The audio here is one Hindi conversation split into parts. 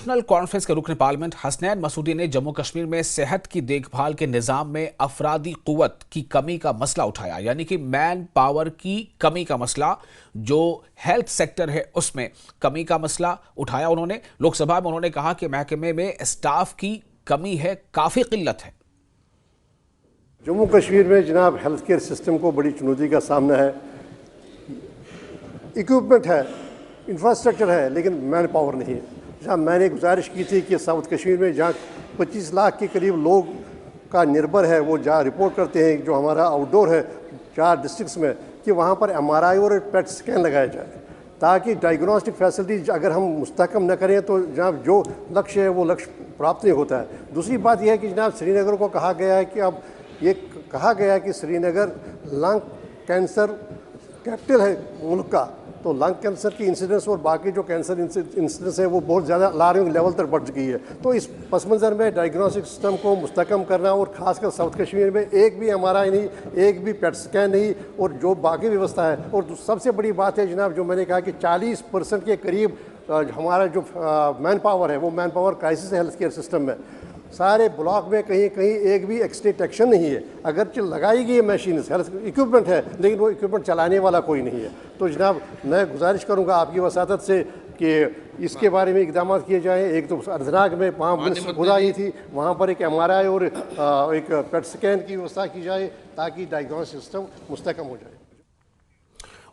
नेशनल कॉन्फ्रेंस के रुकन पार्लियामेंट हसनैन मसूदी ने जम्मू कश्मीर में सेहत की देखभाल के निजाम में अफरादी कुव्वत की कमी का मसला उठाया, यानी कि मैन पावर की कमी का मसला, जो हेल्थ सेक्टर है उसमें कमी का मसला उठाया उन्होंने। लोकसभा में उन्होंने कहा कि महकमे में स्टाफ की कमी है, काफी किल्लत है। जम्मू कश्मीर में जनाब हेल्थ केयर सिस्टम को बड़ी चुनौती का सामना है। इक्विपमेंट है, इंफ्रास्ट्रक्चर है, लेकिन मैन पावर नहीं है। जहाँ मैंने गुजारिश की थी कि साउथ कश्मीर में जहाँ 25 लाख के करीब लोग का निर्भर है, वो जहाँ रिपोर्ट करते हैं, जो हमारा आउटडोर है 4 डिस्ट्रिक्ट्स में, कि वहाँ पर MRI और पेट स्कैन लगाया जाए, ताकि डायग्नोस्टिक फैसिलिटी अगर हम मुस्तहकम न करें तो जनाब जो लक्ष्य है वो लक्ष्य प्राप्त नहीं होता है। दूसरी बात यह है कि जनाब श्रीनगर को कहा गया है कि अब ये कहा गया है कि श्रीनगर लंग कैंसर कैपिटल है मुल्क का, तो लंग कैंसर की इंसिडेंस और बाकी जो कैंसर इंसिडेंस है वो बहुत ज़्यादा अलार्मिंग लेवल तक बढ़ चुकी है। तो इस पस मंज़र में डायग्नोस्टिक सिस्टम को मुस्तहकम करना, और ख़ासकर साउथ कश्मीर में एक भी MRI नहीं, एक भी पेट स्कैन नहीं, और जो बाकी व्यवस्था है। और सबसे बड़ी बात है जनाब, जो मैंने कहा कि 40% के करीब हमारा जो मैन पावर है वो मैन पावर क्राइसिस है हेल्थ केयर सिस्टम में। सारे ब्लॉक में कहीं कहीं एक भी एक्सटेंट एक्शन नहीं है। अगर लगाई गई मशीन हेल्थ इक्विपमेंट है, लेकिन वो इक्विपमेंट चलाने वाला कोई नहीं है। तो जनाब मैं गुजारिश करूंगा आपकी वसातत से कि इसके बारे में इकदाम किए जाएँ। एक तो अर्धनाग में वहाँ खुदा आई थी, वहाँ पर एक MRI और एक पेट स्कैन की व्यवस्था की जाए, ताकि डायग्नोस्टिक सिस्टम मुस्तहकम हो जाए।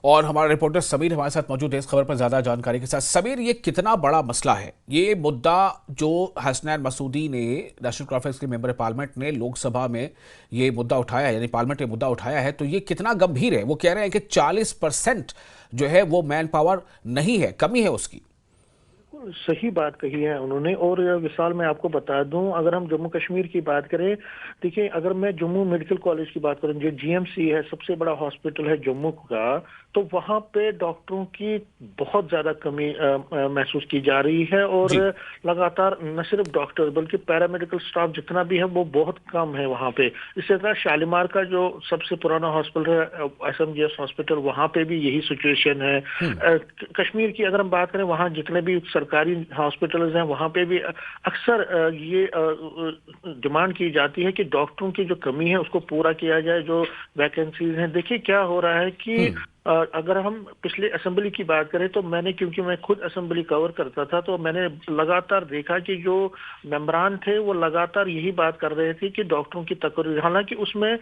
और हमारा रिपोर्टर समीर हमारे साथ मौजूद है इस खबर पर ज्यादा जानकारी के साथ। समीर, ये कितना बड़ा मसला है ये मुद्दा जो हसनैन मसूदी ने, नेशनल कॉन्फ्रेंस के मेंबर पार्लियामेंट ने लोकसभा में ये मुद्दा उठाया, यानी पार्लियामेंट में मुद्दा उठाया है, तो ये कितना गंभीर है? वो कह रहे हैं कि 40% जो है वो मैन पावर नहीं है, कमी है उसकी। सही बात कही है उन्होंने। और विशाल मैं आपको बता दूं, अगर हम जम्मू कश्मीर की बात करें, देखिए अगर मैं जम्मू मेडिकल कॉलेज की बात करूं, जो GMC है, सबसे बड़ा हॉस्पिटल है जम्मू का, तो वहां पे डॉक्टरों की बहुत ज्यादा कमी महसूस की जा रही है। और लगातार न सिर्फ डॉक्टर बल्कि पैरामेडिकल स्टाफ जितना भी है वो बहुत कम है वहां पे। इसी तरह शालीमार का जो सबसे पुराना हॉस्पिटल है SMGS हॉस्पिटल, वहां पे भी यही सिचुएशन है। कश्मीर की अगर हम बात करें, वहां जितने भी सरकारी हॉस्पिटल्स हैं वहां पे भी अक्सर ये डिमांड की जाती है कि डॉक्टरों की जो कमी है उसको पूरा किया जाए, जो वैकेंसीज हैं। देखिए क्या हो रहा है कि अगर हम पिछले असेंबली की बात करें, तो क्योंकि मैं खुद असेंबली कवर करता था, तो मैंने लगातार देखा कि जो मेंबरान थे वो लगातार यही बात कर रहे थे कि डॉक्टरों की तकरीर, हालांकि उसमें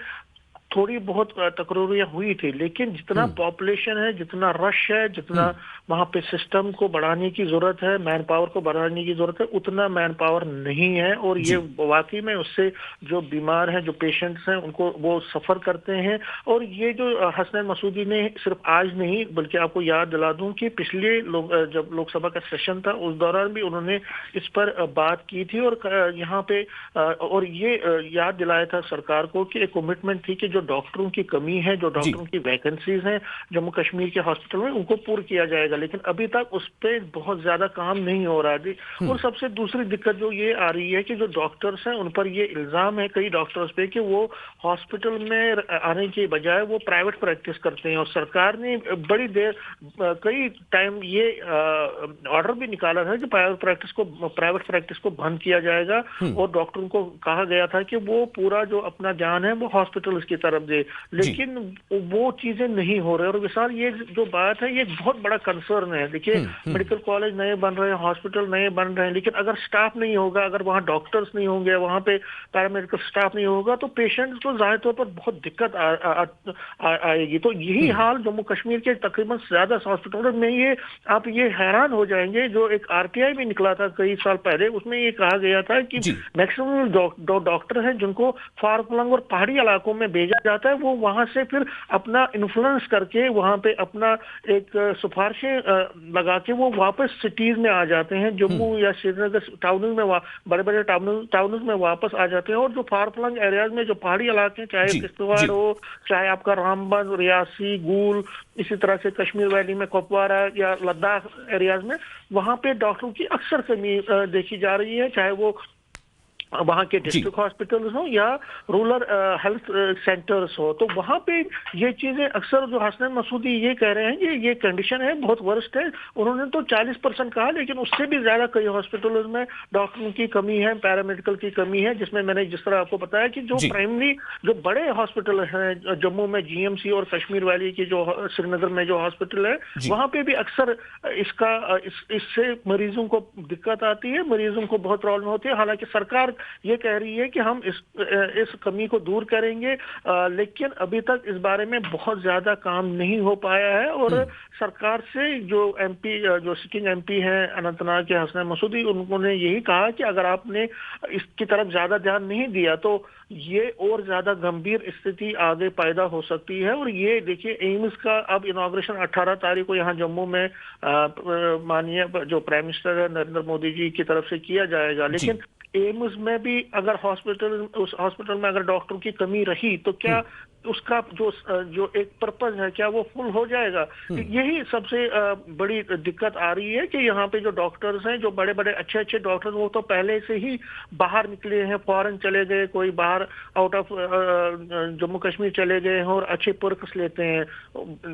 थोड़ी बहुत तकरीरें हुई थी, लेकिन जितना पॉपुलेशन है, जितना रश है, जितना वहां पे सिस्टम को बढ़ाने की जरूरत है, मैन पावर को बढ़ाने की जरूरत है, उतना मैन पावर नहीं है। और ये वाकई में उससे जो बीमार हैं, जो पेशेंट्स हैं, उनको वो सफर करते हैं। और ये जो हसनैन मसूदी ने सिर्फ आज नहीं, बल्कि आपको याद दिला दूं कि पिछले जब लोकसभा का सेशन था उस दौरान भी उन्होंने इस पर बात की थी। और यहाँ पे और ये याद दिलाया था सरकार को कि एक कमिटमेंट थी कि जो डॉक्टरों की कमी है, जो डॉक्टरों की वैकेंसीज हैं जम्मू कश्मीर के हॉस्पिटल में, उनको पूर्ण किया जाएगा। लेकिन अभी तक उस पर बहुत ज्यादा काम नहीं हो रहा है। और सबसे दूसरी दिक्कत जो ये आ रही है कि जो डॉक्टर्स हैं उन पर ये इल्जाम है कई डॉक्टर्स पे कि वो हॉस्पिटल में आने के बजाय वो प्राइवेट प्रैक्टिस करते हैं। और सरकार ने बड़ी देर कई टाइम ये ऑर्डर भी निकाला था कि प्राइवेट प्रैक्टिस को बंद किया जाएगा, और डॉक्टरों को कहा गया था कि वो पूरा जो अपना जान है वो हॉस्पिटल की तरफ दे। लेकिन वो चीजें नहीं हो रही। और विशाल, ये जो बात है ये बहुत बड़ा कंसर्न है। देखिए मेडिकल कॉलेज नए बन रहे हैं, हॉस्पिटल नए बन रहे हैं, लेकिन अगर स्टाफ नहीं होगा, अगर वहाँ डॉक्टर्स नहीं होंगे, वहाँ पे पैरामेडिकल स्टाफ नहीं होगा, तो पेशेंट्स को जाहिर तौर पर बहुत दिक्कत आएगी। तो यही हाल जम्मू कश्मीर के तकरीबन ज्यादा हॉस्पिटलों में ये आप ये हैरान हो जाएंगे। जो एक RTI भी निकला था कई साल पहले, उसमें ये कहा गया था कि मैक्सिमम डॉक्टर हैं जिनको फारकुलंग और पहाड़ी इलाकों में भेजा जाता है, वो वहां से फिर अपना इन्फ्लुएंस करके वहां पे अपना एक सिफारिशें लगा के वो वापस सिटीज में आ जाते हैं, जम्मू या श्रीनगर टाउन में, बड़े बड़े टाउन में वापस आ जाते हैं। और जो फार फ्लंग एरियाज में, जो पहाड़ी इलाके हैं, चाहे किश्तवाड़ हो, चाहे आपका रामबन, रियासी, गूल, इसी तरह से कश्मीर वैली में कुपवारा या लद्दाख एरियाज में, वहां पे डॉक्टरों की अक्सर कमी देखी जा रही है। चाहे वो वहाँ के डिस्ट्रिक्ट हॉस्पिटल्स हो या रूरल हेल्थ सेंटर्स हो, तो वहाँ पे ये चीजें अक्सर जो हसनैन मसूदी ये कह रहे हैं कि ये कंडीशन है बहुत वर्स्ट है। उन्होंने तो 40% कहा, लेकिन उससे भी ज्यादा कई हॉस्पिटलों में डॉक्टरों की कमी है, पैरामेडिकल की कमी है, जिसमें मैंने जिस तरह आपको बताया कि जो प्राइमरी जो बड़े हॉस्पिटल हैं जम्मू में जीएमसी और कश्मीर वैली की जो श्रीनगर में जो हॉस्पिटल है, वहाँ पे भी अक्सर इससे मरीजों को दिक्कत आती है, मरीजों को बहुत प्रॉब्लम होती है। हालांकि सरकार ये कह रही है कि हम इस कमी को दूर करेंगे, लेकिन अभी तक इस बारे में बहुत ज्यादा काम नहीं हो पाया है। और सरकार से जो एमपी जो सिटिंग एमपी हैं अनंतनाग के हसनैन मसूदी, उन्होंने यही कहा कि अगर आपने इसकी तरफ ज्यादा ध्यान नहीं दिया तो ये और ज्यादा गंभीर स्थिति आगे पैदा हो सकती है। और ये देखिए एम्स का अब इनॉग्रेशन 18 तारीख को यहाँ जम्मू में माननीय जो प्राइम मिनिस्टर है नरेंद्र मोदी जी की तरफ से किया जाएगा, लेकिन एम्स में भी अगर उस हॉस्पिटल में अगर डॉक्टर की कमी रही तो क्या उसका जो एक पर्पज है क्या वो फुल हो जाएगा? यही सबसे बड़ी दिक्कत आ रही है कि यहाँ पे जो डॉक्टर्स हैं, जो बड़े बड़े अच्छे अच्छे डॉक्टर्स, वो तो पहले से ही बाहर निकले हैं, फॉरेन चले गए, कोई बाहर आउट ऑफ जम्मू कश्मीर चले गए हैं और अच्छे पर्क्स लेते हैं,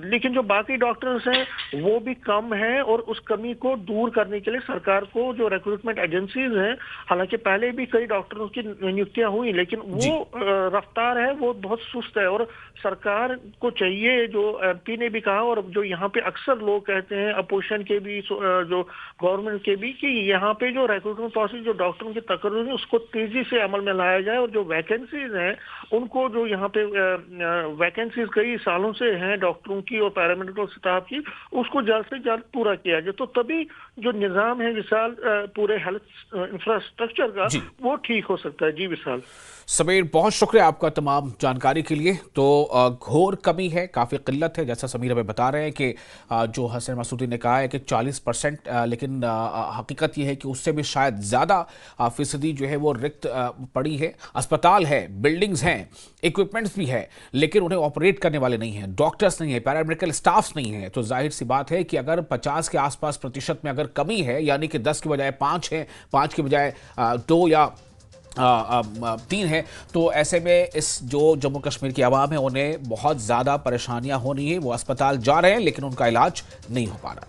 लेकिन जो बाकी डॉक्टर्स हैं वो भी कम है। और उस कमी को दूर करने के लिए सरकार को जो रिक्रूटमेंट एजेंसीज हैं, हालांकि पहले भी कई डॉक्टरों की नियुक्तियां हुई, लेकिन वो रफ्तार है वो बहुत सुस्त है। और सरकार को चाहिए, जो एमपी ने भी कहा और जो यहाँ पे अक्सर लोग कहते हैं अपोजिशन के भी, जो गवर्नमेंट के भी, कि यहाँ पे जो रिक्रूटमेंट प्रोसेस जो डॉक्टरों की तकरीर है उसको तेजी से अमल में लाया जाए। और जो वैकेंसीज हैं उनको, जो यहाँ पे वैकेंसीज कई सालों से हैं डॉक्टरों की और पैरामेडिकल स्टाफ की, उसको जल्द से जल्द पूरा किया जाए, तो तभी जो निजाम है विशाल पूरे हेल्थ इंफ्रास्ट्रक्चर का वो ठीक हो सकता है। जी विशाल। समीर, बहुत शुक्रिया आपका तमाम जानकारी के लिए। तो घोर कमी है, काफ़ी किल्लत है, जैसा समीर हमें बता रहे हैं कि जो हसनैन मसूदी ने कहा है कि 40%, लेकिन हकीकत यह है कि उससे भी शायद ज़्यादा फीसदी जो है वो रिक्त पड़ी है। अस्पताल है, बिल्डिंग्स हैं, इक्विपमेंट्स भी है, लेकिन उन्हें ऑपरेट करने वाले नहीं हैं, डॉक्टर्स नहीं है, पैरामेडिकल स्टाफ नहीं है। तो जाहिर सी बात है कि अगर 50 के आसपास प्रतिशत में अगर कमी है, यानी कि 10 के बजाय 5 है, 5 के बजाय 2 या 3 है, तो ऐसे में इस जो जम्मू कश्मीर की आवाम है उन्हें बहुत ज़्यादा परेशानियां होनी है। वो अस्पताल जा रहे हैं लेकिन उनका इलाज नहीं हो पा रहा।